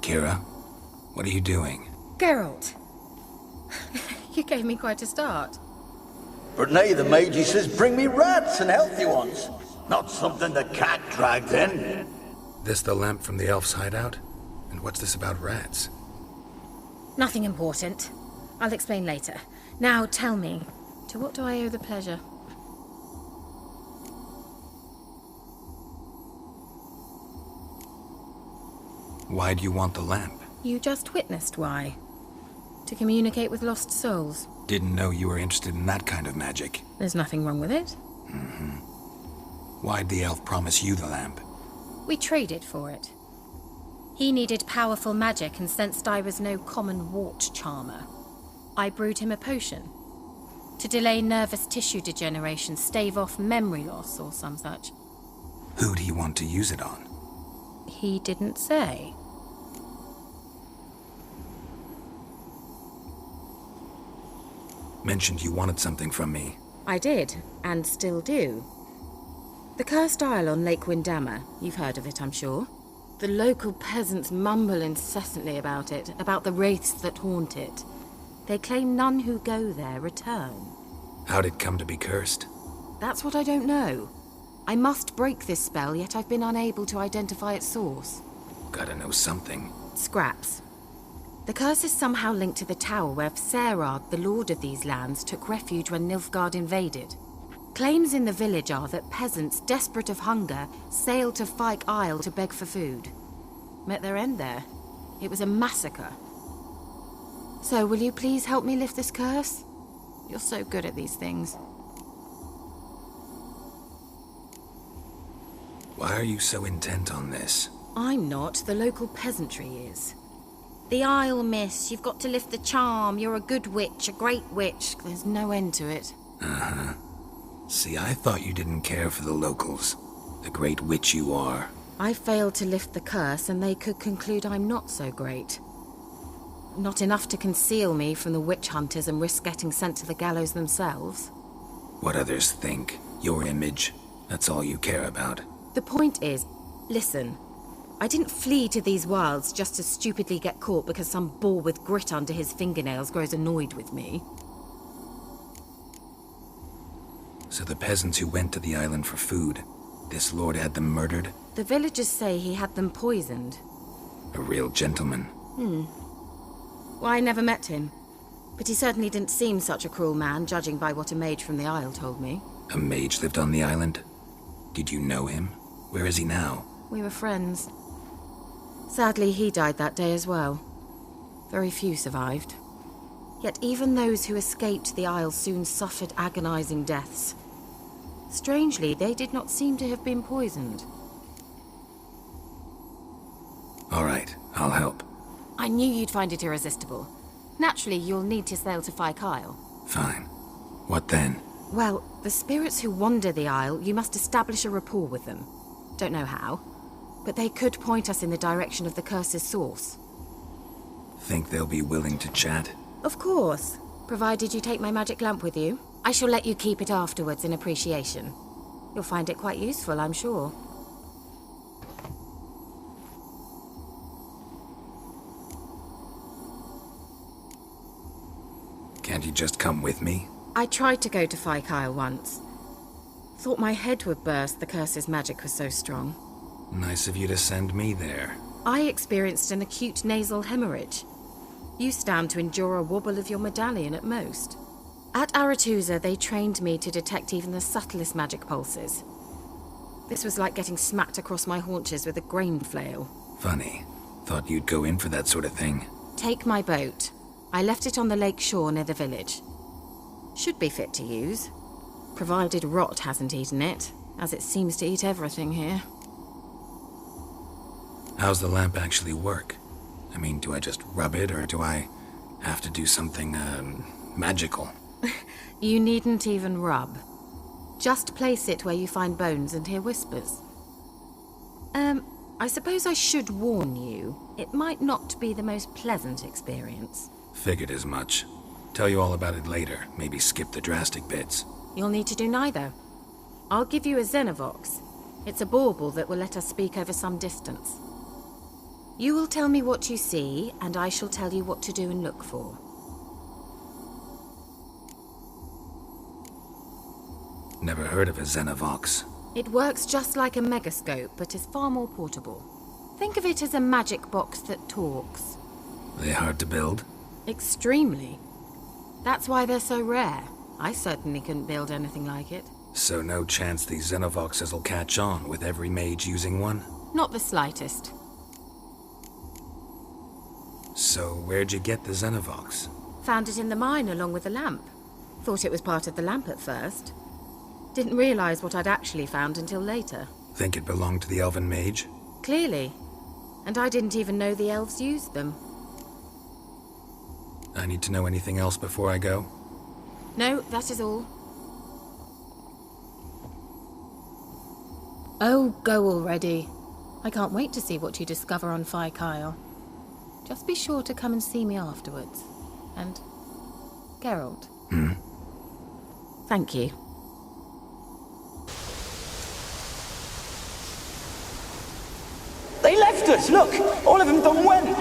Kira. What are you doing? Geralt. You gave me quite a start. But now the Magi says bring me rats and healthy ones. Not something the cat dragged in. This the lamp from the elf's hideout? And what's this about rats? Nothing important. I'll explain later. Now tell me, to what do I owe the pleasure? Why do you want the lamp? You just witnessed why. To communicate with lost souls. Didn't know you were interested in that kind of magic. There's nothing wrong with it. Why'd the elf promise you the lamp? We traded for it. He needed powerful magic and sensed I was no common wart charmer. I brewed him a potion. To delay nervous tissue degeneration, stave off memory loss or some such. Who'd he want to use it on? He didn't say. Mentioned you wanted something from me. I did, and still do. The Cursed Isle on Lake Windammer. You've heard of it, I'm sure. The local peasants mumble incessantly about it, about the wraiths that haunt it. They claim none who go there return. How'd it come to be cursed? That's what I don't know. I must break this spell, yet I've been unable to identify its source. Gotta know something. Scraps. The curse is somehow linked to the tower where Serard, the lord of these lands, took refuge when Nilfgaard invaded. Claims in the village are that peasants, desperate of hunger, sailed to Fyke Isle to beg for food. Met their end there. It was a massacre. So, will you please help me lift this curse? You're so good at these things. Why are you so intent on this? I'm not. The local peasantry is. The Isle, miss. You've got to lift the charm. You're a good witch, a great witch. There's no end to it. Uh-huh. See, I thought you didn't care for the locals. The great witch you are. I failed to lift the curse, and they could conclude I'm not so great. Not enough to conceal me from the witch hunters and risk getting sent to the gallows themselves. What others think. Your image. That's all you care about. The point is, listen. I didn't flee to these wilds just to stupidly get caught because some boar with grit under his fingernails grows annoyed with me. So the peasants who went to the island for food, this lord had them murdered? The villagers say he had them poisoned. A real gentleman. Well, I never met him. But he certainly didn't seem such a cruel man, judging by what a mage from the Isle told me. A mage lived on the island? Did you know him? Where is he now? We were friends. Sadly, he died that day as well. Very few survived. Yet even those who escaped the Isle soon suffered agonizing deaths. Strangely, they did not seem to have been poisoned. All right, I'll help. I knew you'd find it irresistible. Naturally, you'll need to sail to Fyke Isle. Fine. What then? Well, the spirits who wander the Isle, you must establish a rapport with them. Don't know how, but they could point us in the direction of the curse's source. Think they'll be willing to chat? Of course, provided you take my magic lamp with you. I shall let you keep it afterwards in appreciation. You'll find it quite useful, I'm sure. Can't you just come with me? I tried to go to Fyke Isle once. Thought my head would burst, the curse's magic was so strong. Nice of you to send me there. I experienced an acute nasal hemorrhage. You stand to endure a wobble of your medallion at most. At Aretusa, they trained me to detect even the subtlest magic pulses. This was like getting smacked across my haunches with a grain flail. Funny. Thought you'd go in for that sort of thing. Take my boat. I left it on the lake shore near the village. Should be fit to use. Provided rot hasn't eaten it, as it seems to eat everything here. How's the lamp actually work? I mean, do I just rub it, or do I have to do something, magical? You needn't even rub. Just place it where you find bones and hear whispers. I suppose I should warn you, it might not be the most pleasant experience. Figured as much. Tell you all about it later, maybe skip the drastic bits. You'll need to do neither. I'll give you a Xenovox. It's a bauble that will let us speak over some distance. You will tell me what you see, and I shall tell you what to do and look for. Never heard of a Xenovox. It works just like a megascope, but is far more portable. Think of it as a magic box that talks. Are they hard to build? Extremely. That's why they're so rare. I certainly couldn't build anything like it. So no chance these Xenovoxes will catch on with every mage using one? Not the slightest. So where'd you get the Xenovox? Found it in the mine along with the lamp. Thought it was part of the lamp at first. Didn't realize what I'd actually found until later. Think it belonged to the elven mage? Clearly. And I didn't even know the elves used them. I need to know anything else before I go? No, that is all. Oh, go already. I can't wait to see what you discover on Phi Kyle. Just be sure to come and see me afterwards. And Geralt. Thank you. They left us, look! All of them done went!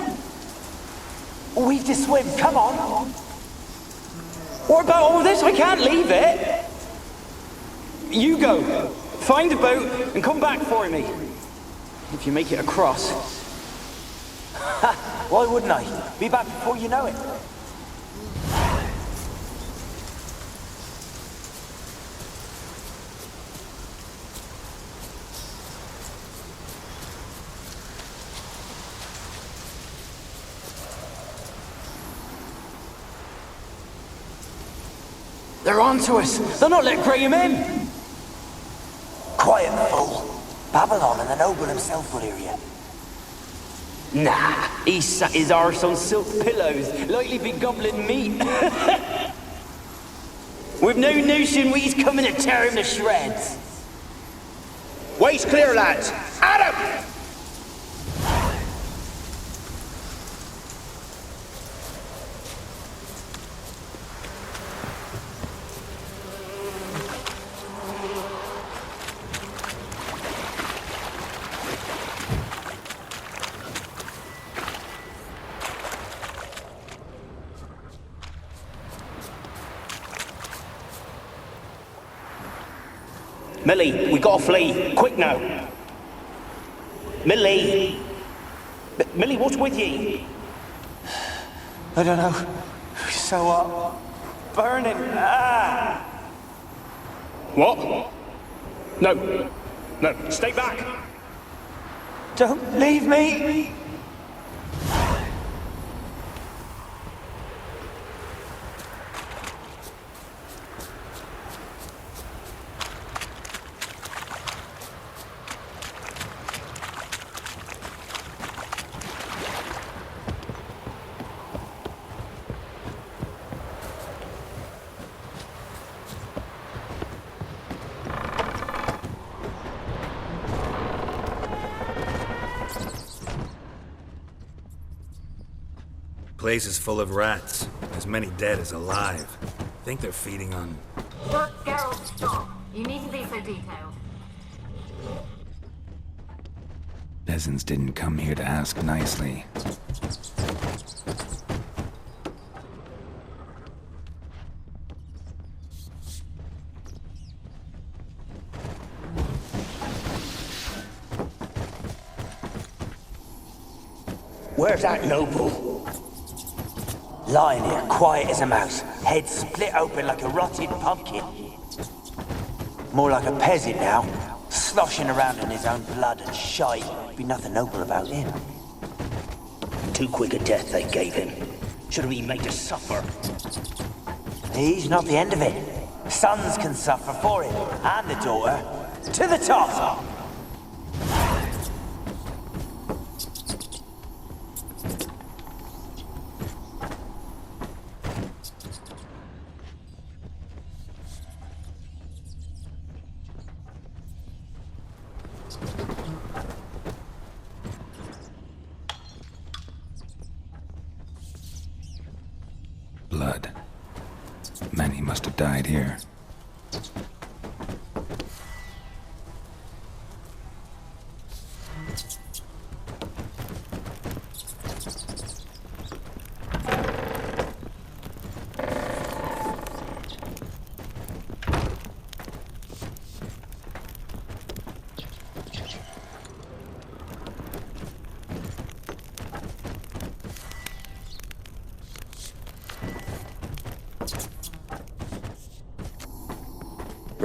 We've to swim, come on! What about all this? I can't leave it! You go, find a boat and come back for me. If you make it across. Ha! Why wouldn't I? Be back before you know it. They're on to us. They'll not let Graham in. Quiet, fool. Babylon and the noble himself will hear you. Nah, he sat his arse on silk pillows, likely be gobbling meat. We've no notion we's coming to tear him to shreds. Way's clear, lads. Adam! Millie, we gotta flee. Quick now. Millie! Millie, what's with ye? I don't know. So burning. Ah! What? No, stay back. Don't leave me! Place is full of rats. As many dead as alive. Think they're feeding on... Geralt, stop. You needn't be so detailed. Peasants didn't come here to ask nicely. Where's that noble? Lying here, quiet as a mouse, head split open like a rotted pumpkin. More like a peasant now, sloshing around in his own blood and shite. Be nothing noble about him. Too quick a death they gave him. Should have been made to suffer. He's not the end of it. Sons can suffer for it, and the daughter. To the top! Blood. Many must have died here.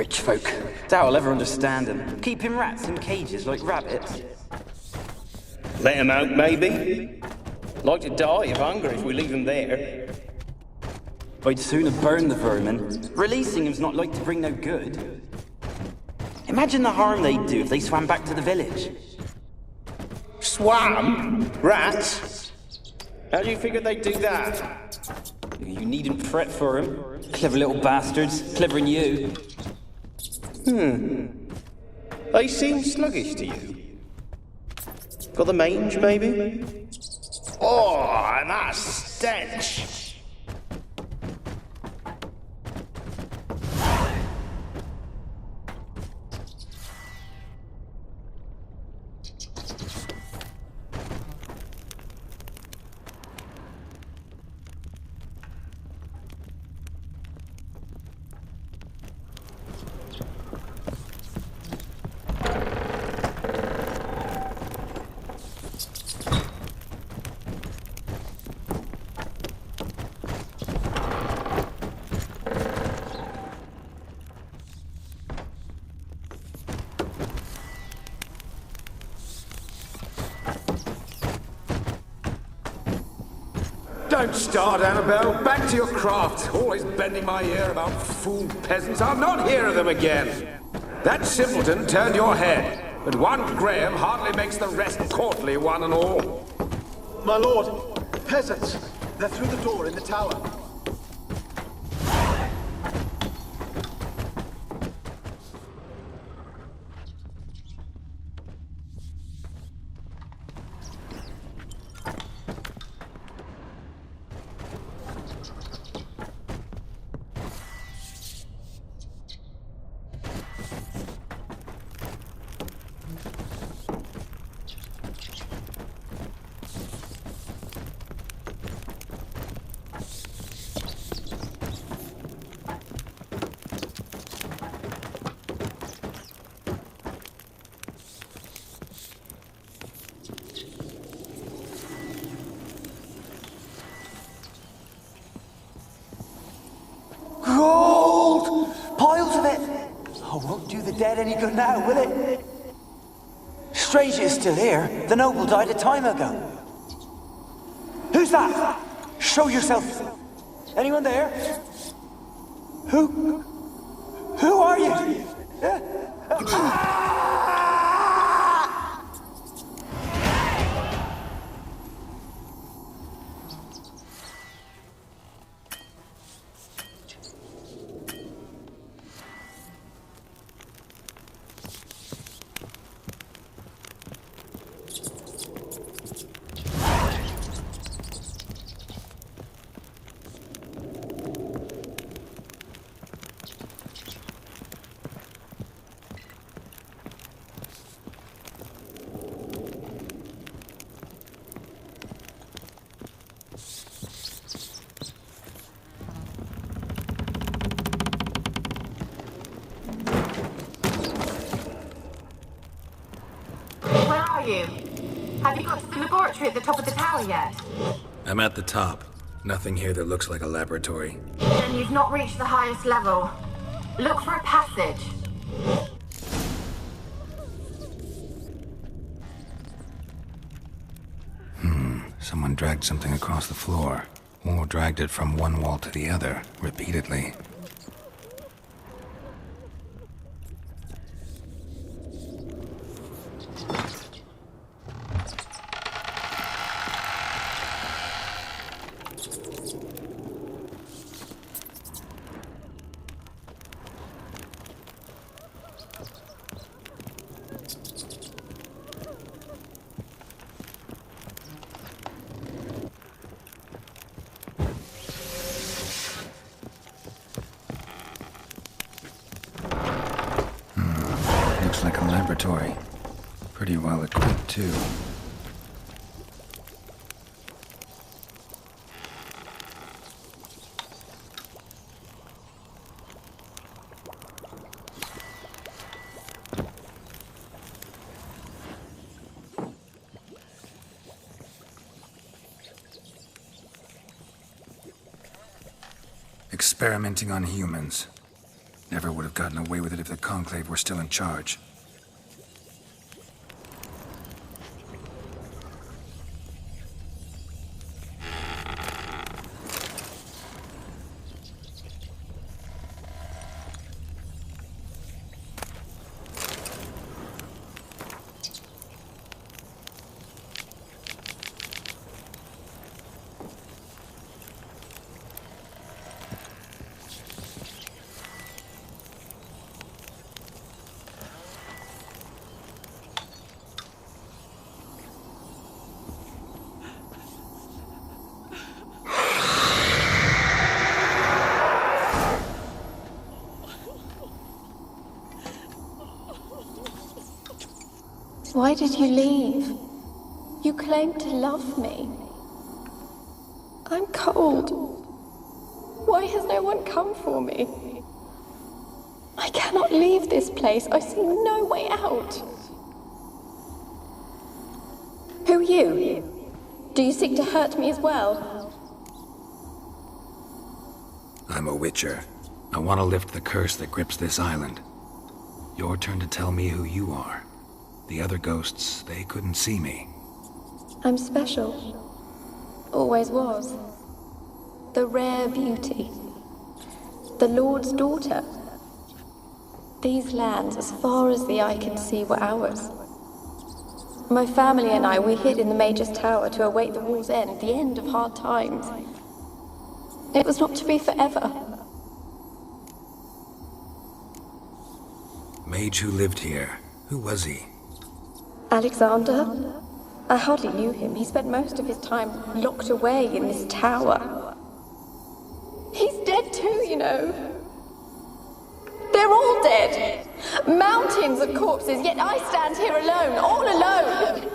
Rich folk. Doubt I'll ever understand them. Keeping rats in cages like rabbits. Let him out, maybe? Like to die of hunger if we leave him there. I'd sooner burn the vermin. Releasing him's not like to bring no good. Imagine the harm they'd do if they swam back to the village. Swam? Rats? How do you figure they'd do that? You needn't fret for him. Clever little bastards. Clever than you. They seem sluggish to you. Got the mange, maybe? Oh, and that stench! Don't start, Annabelle. Back to your craft. Always bending my ear about fool peasants. I'll not hear of them again. That simpleton turned your head, but one Graham hardly makes the rest courtly, one and all. My lord, peasants. They're through the door in the tower. Gold! Piles of it! Oh, won't do the dead any good now, will it? Strange it's still here. The noble died a time ago. Who's that? Show yourself. Anyone there? Who are you? You? Have you got to the laboratory at the top of the tower yet? I'm at the top. Nothing here that looks like a laboratory. Then you've not reached the highest level. Look for a passage. Someone dragged something across the floor, or dragged it from one wall to the other, repeatedly. Like a laboratory. Pretty well equipped, too. Experimenting on humans. Never would have gotten away with it if the Conclave were still in charge. Why did you leave? You claimed to love me. I'm cold. Why has no one come for me? I cannot leave this place. I see no way out. Who are you? Do you seek to hurt me as well? I'm a witcher. I want to lift the curse that grips this island. Your turn to tell me who you are. The other ghosts, they couldn't see me. I'm special. Always was. The rare beauty. The Lord's daughter. These lands, as far as the eye can see, were ours. My family and I, we hid in the Mage's Tower to await the war's end, the end of hard times. It was not to be forever. Mage who lived here. Who was he? Alexander? I hardly knew him. He spent most of his time locked away in this tower. He's dead too, you know. They're all dead. Mountains of corpses, yet I stand here alone, all alone.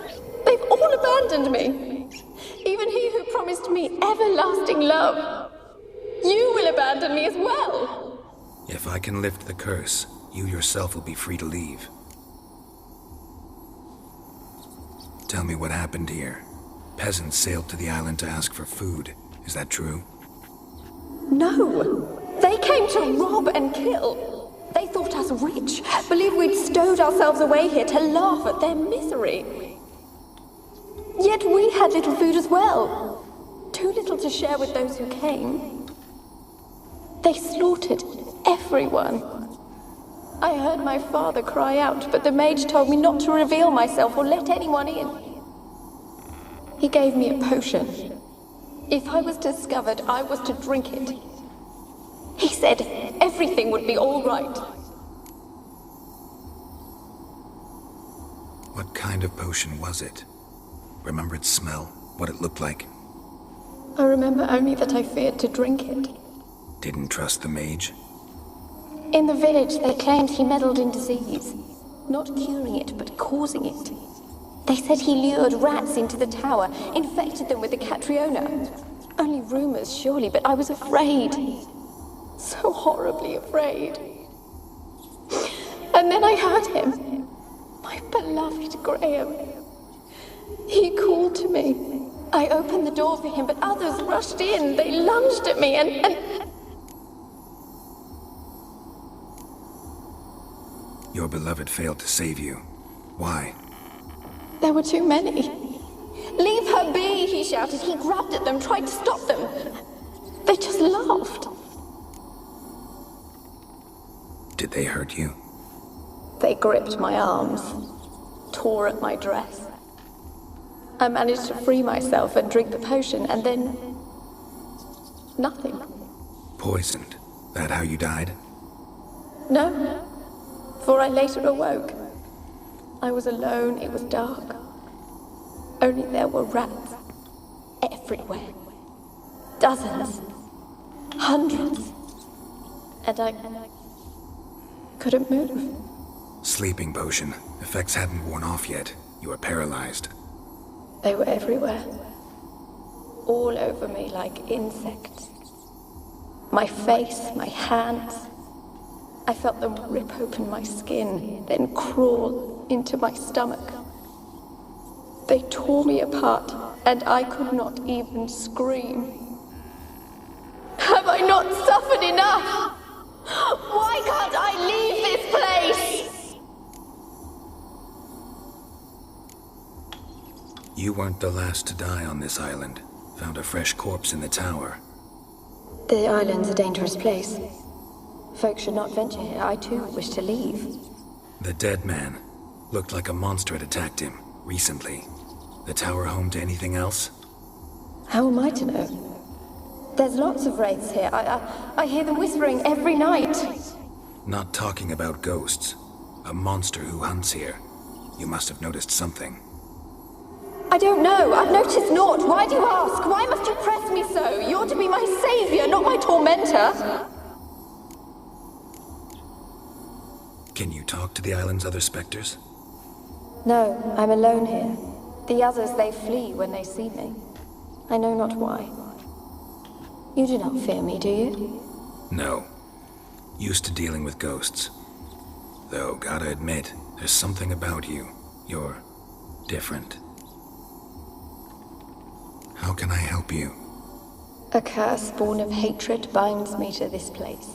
They've all abandoned me. Even he who promised me everlasting love. You will abandon me as well. If I can lift the curse, you yourself will be free to leave. Tell me what happened here. Peasants sailed to the island to ask for food. Is that true? No. They came to rob and kill. They thought us rich, believed we'd stowed ourselves away here to laugh at their misery. Yet we had little food as well. Too little to share with those who came. They slaughtered everyone. I heard my father cry out, but the mage told me not to reveal myself or let anyone in. He gave me a potion. If I was discovered, I was to drink it. He said everything would be all right. What kind of potion was it? Remember its smell? What it looked like? I remember only that I feared to drink it. Didn't trust the mage? In the village, they claimed he meddled in disease. Not curing it, but causing it. They said he lured rats into the tower, infected them with the Catriona. Only rumors, surely, but I was afraid. So horribly afraid. And then I heard him. My beloved Graham. He called to me. I opened the door for him, but others rushed in. They lunged at me and... Your beloved failed to save you. Why? There were too many. Leave her be, he shouted. He grabbed at them, tried to stop them. They just laughed. Did they hurt you? They gripped my arms, tore at my dress. I managed to free myself and drink the potion, and then... nothing. Poisoned? That how you died? No, for I later awoke. I was alone, it was dark. Only there were rats everywhere. Dozens. Hundreds. And I couldn't move. Sleeping potion. Effects hadn't worn off yet. You were paralyzed. They were everywhere. All over me like insects. My face, my hands. I felt them rip open my skin, then crawl into my stomach. They tore me apart, and I could not even scream. Have I not suffered enough? Why can't I leave this place? You weren't the last to die on this island. Found a fresh corpse in the tower. The island's a dangerous place. Folks should not venture here. I too wish to leave. The dead man. Looked like a monster had attacked him, recently. The tower home to anything else? How am I to know? There's lots of wraiths here. I hear them whispering every night. Not talking about ghosts. A monster who hunts here. You must have noticed something. I don't know. I've noticed naught. Why do you ask? Why must you press me so? You're to be my savior, not my tormentor. Can you talk to the island's other specters? No, I'm alone here. The others, they flee when they see me. I know not why. You do not fear me, do you? No. Used to dealing with ghosts. Though, gotta admit, there's something about you. You're different. How can I help you? A curse born of hatred binds me to this place.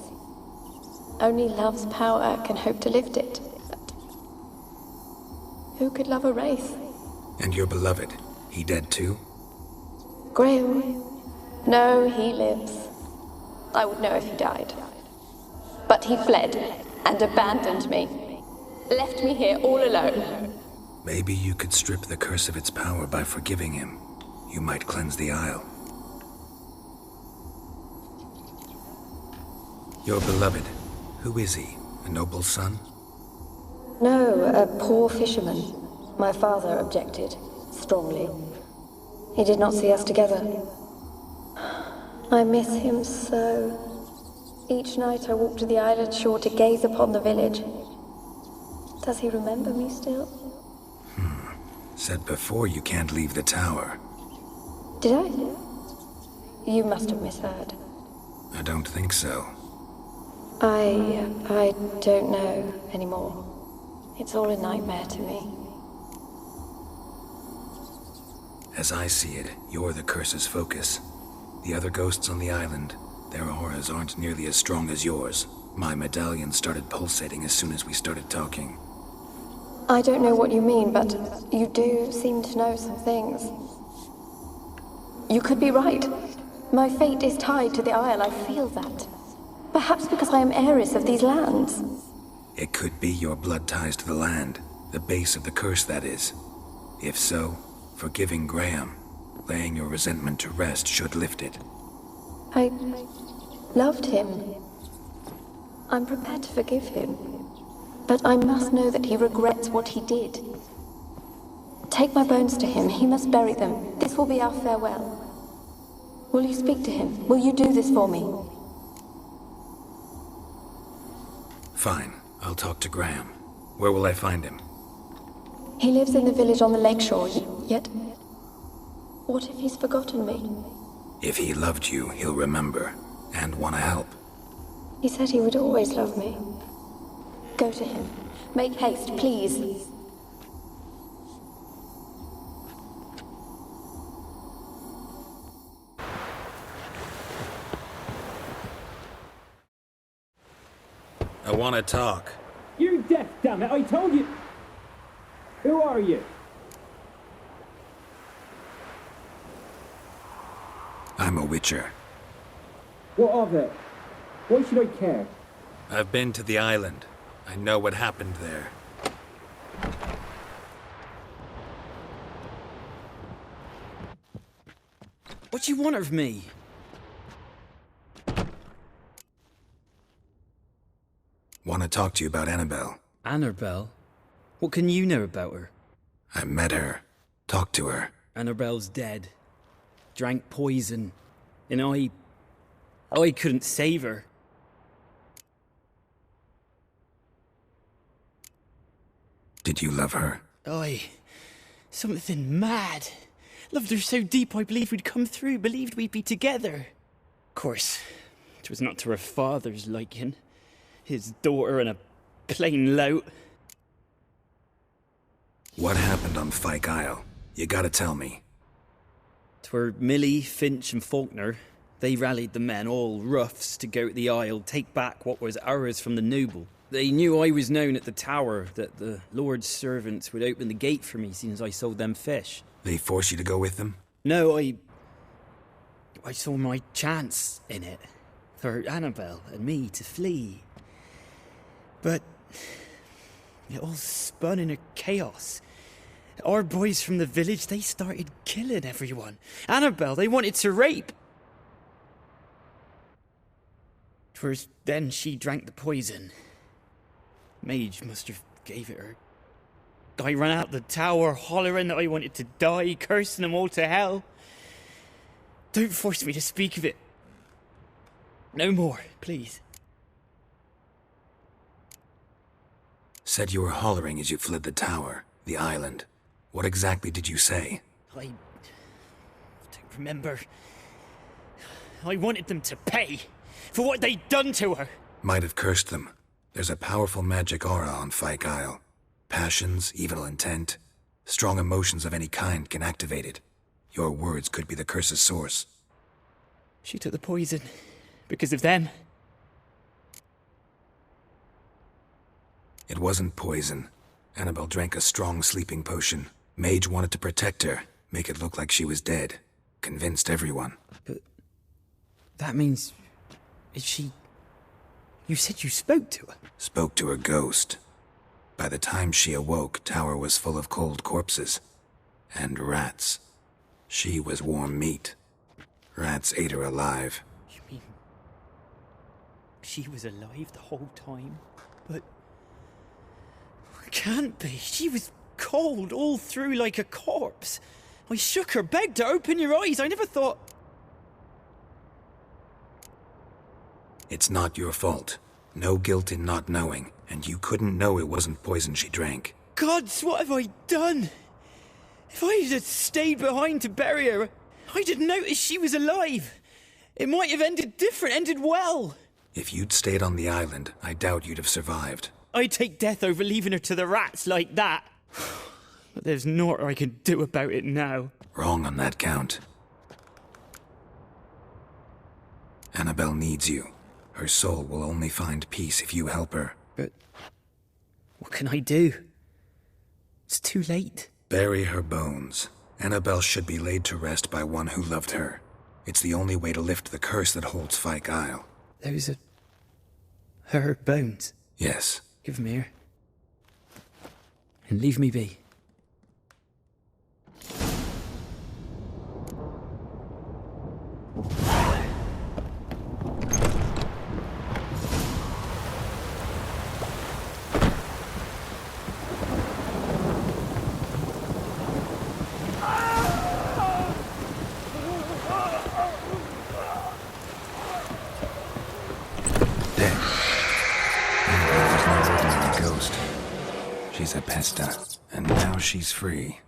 Only love's power can hope to lift it. But who could love a wraith? And your beloved, he dead too? Graham? No, he lives. I would know if he died. But he fled and abandoned me. Left me here all alone. Maybe you could strip the curse of its power by forgiving him. You might cleanse the isle. Your beloved, who is he? A noble son? No, a poor fisherman. My father objected, strongly. He did not see us together. I miss him so. Each night I walk to the island shore to gaze upon the village. Does he remember me still? Said before you can't leave the tower. Did I? You must have misheard. I don't think so. I don't know anymore. It's all a nightmare to me. As I see it, you're the curse's focus. The other ghosts on the island, their auras aren't nearly as strong as yours. My medallion started pulsating as soon as we started talking. I don't know what you mean, but you do seem to know some things. You could be right. My fate is tied to the Isle, I feel that. Perhaps because I am heiress of these lands. It could be your blood ties to the land, the base of the curse, that is. If so, forgiving Graham, laying your resentment to rest should lift it. I loved him. I'm prepared to forgive him. But I must know that he regrets what he did. Take my bones to him. He must bury them. This will be our farewell. Will you speak to him? Will you do this for me? Fine. I'll talk to Graham. Where will I find him? He lives in the village on the lakeshore, yet... What if he's forgotten me? If he loved you, he'll remember, and want to help. He said he would always love me. Go to him. Make haste, please. I want to talk. You're deaf, damn it! I told you! Who are you? I'm a witcher. What of it? Why should I care? I've been to the island. I know what happened there. What do you want of me? Want to talk to you about Annabelle. Annabelle? What can you know about her? I met her. Talked to her. Annabelle's dead. Drank poison. And I couldn't save her. Did you love her? Something mad. Loved her so deep I believed we'd come through, believed we'd be together. Of course, it was not to her father's liking. His daughter and a plain lout. What happened on Fyke Isle? You gotta tell me. 'Twere Millie, Finch and Faulkner. They rallied the men, all roughs, to go to the isle, take back what was ours from the noble. They knew I was known at the tower, that the Lord's servants would open the gate for me since I sold them fish. They forced you to go with them? No, I saw my chance in it, for Annabelle and me to flee. But it all spun in a chaos. Our boys from the village, they started killing everyone. Annabelle, they wanted to rape. First, then she drank the poison. Mage must have gave it her. I ran out the tower, hollering that I wanted to die, cursing them all to hell. Don't force me to speak of it. No more, please. Said you were hollering as you fled the tower, the island. What exactly did you say? I don't remember. I wanted them to pay for what they'd done to her. Might have cursed them. There's a powerful magic aura on Fyke Isle. Passions, evil intent, strong emotions of any kind can activate it. Your words could be the curse's source. She took the poison because of them. It wasn't poison. Annabelle drank a strong sleeping potion. Mage wanted to protect her, make it look like she was dead. Convinced everyone. But that means... is she... You said you spoke to her? Spoke to her ghost. By the time she awoke, tower was full of cold corpses. And rats. She was warm meat. Rats ate her alive. You mean... she was alive the whole time? But... it can't be. She was cold all through like a corpse. I shook her, begged her, open your eyes. I never thought... It's not your fault. No guilt in not knowing, and you couldn't know it wasn't poison she drank. Gods, what have I done? If I had stayed behind to bury her, I'd have noticed she was alive. It might have ended different, ended well. If you'd stayed on the island, I doubt you'd have survived. I'd take death over leaving her to the rats like that. But there's naught I can do about it now. Wrong on that count. Annabelle needs you. Her soul will only find peace if you help her. But what can I do? It's too late. Bury her bones. Annabelle should be laid to rest by one who loved her. It's the only way to lift the curse that holds Fyke Isle. Those are... her bones? Yes. Give them here. And leave me be. She's a pesta, and now she's free.